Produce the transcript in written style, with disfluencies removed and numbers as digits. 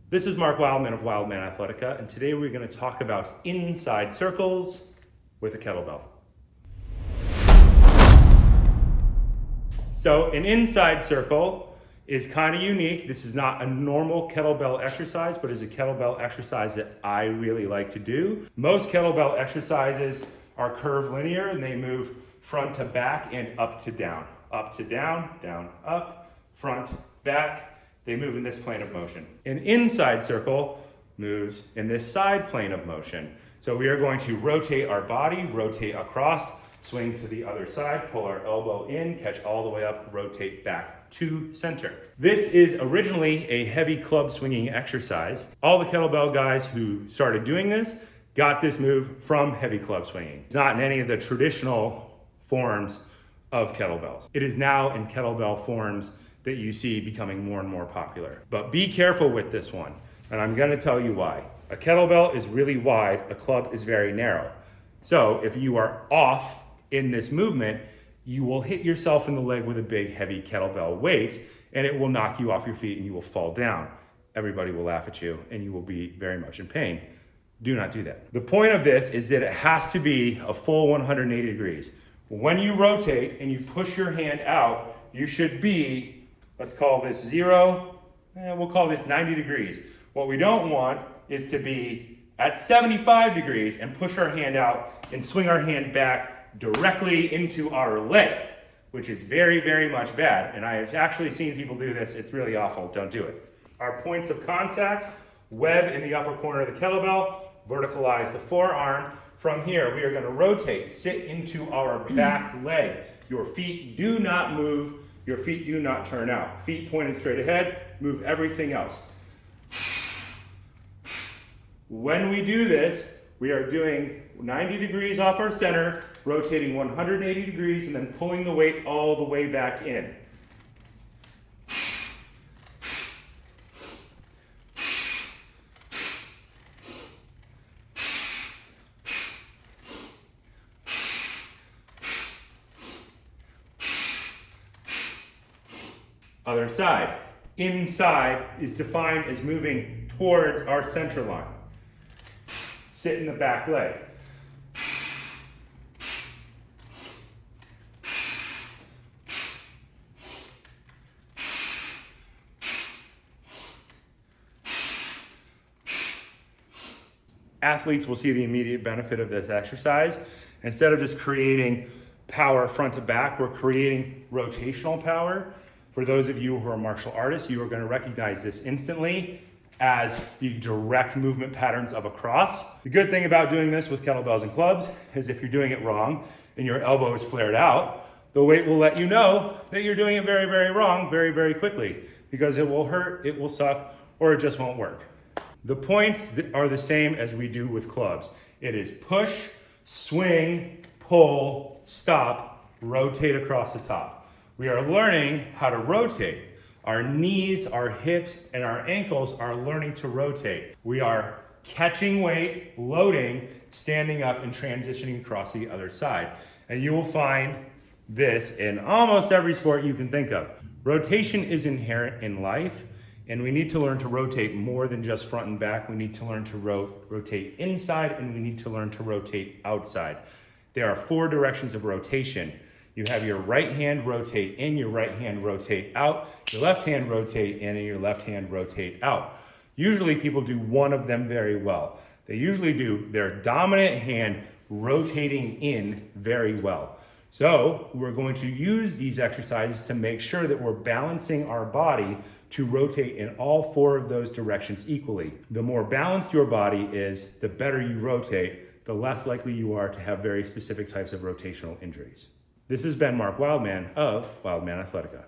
This is Mark Wildman of Wildman Athletica, and today we're going to talk about inside circles with a kettlebell. So an inside circle is kind of unique. This is not a normal kettlebell exercise, but is a kettlebell exercise that I really like to do. Most kettlebell exercises are curvilinear and they move front to back and up to down, down, up, front, back. They move in this plane of motion. An inside circle moves in this side plane of motion. So we are going to rotate our body, rotate across, swing to the other side, pull our elbow in, catch all the way up, rotate back to center. This is originally a heavy club swinging exercise. All the kettlebell guys who started doing this got this move from heavy club swinging. It's not in any of the traditional forms of kettlebells. It is now in kettlebell forms that you see becoming more and more popular. But be careful with this one, and I'm gonna tell you why. A kettlebell is really wide, a club is very narrow. So if you are off in this movement, you will hit yourself in the leg with a big heavy kettlebell weight, and it will knock you off your feet and you will fall down. Everybody will laugh at you and you will be very much in pain. Do not do that. The point of this is that it has to be a full 180 degrees. When you rotate and you push your hand out, you should be, let's call this 0, we'll call this 90 degrees. What we don't want is to be at 75 degrees and push our hand out and swing our hand back directly into our leg, which is very, very much bad. And I have actually seen people do this. It's really awful. Don't do it. Our points of contact, web in the upper corner of the kettlebell, verticalize the forearm. From here, we are going to rotate, sit into our back leg. Your feet do not move. Your feet do not turn out. Feet pointed straight ahead, move everything else. When we do this, we are doing 90 degrees off our center, rotating 180 degrees, and then pulling the weight all the way back in. Other side. Inside is defined as moving towards our center line. Sit in the back leg. Athletes will see the immediate benefit of this exercise. Instead of just creating power front to back, we're creating rotational power. For those of you who are martial artists, you are going to recognize this instantly as the direct movement patterns of a cross. The good thing about doing this with kettlebells and clubs is if you're doing it wrong and your elbow is flared out, the weight will let you know that you're doing it very, very wrong very, very quickly, because it will hurt, it will suck, or it just won't work. The points are the same as we do with clubs. It is push, swing, pull, stop, rotate across the top. We are learning how to rotate. Our knees, our hips, and our ankles are learning to rotate. We are catching weight, loading, standing up, and transitioning across the other side. And you will find this in almost every sport you can think of. Rotation is inherent in life, and we need to learn to rotate more than just front and back. We need to learn to rotate inside, and we need to learn to rotate outside. There are 4 directions of rotation. You have your right hand rotate in, your right hand rotate out, your left hand rotate in, and your left hand rotate out. Usually people do one of them very well. They usually do their dominant hand rotating in very well. So we're going to use these exercises to make sure that we're balancing our body to rotate in all 4 of those directions equally. The more balanced your body is, the better you rotate, the less likely you are to have very specific types of rotational injuries. This has been Mark Wildman of Wildman Athletica.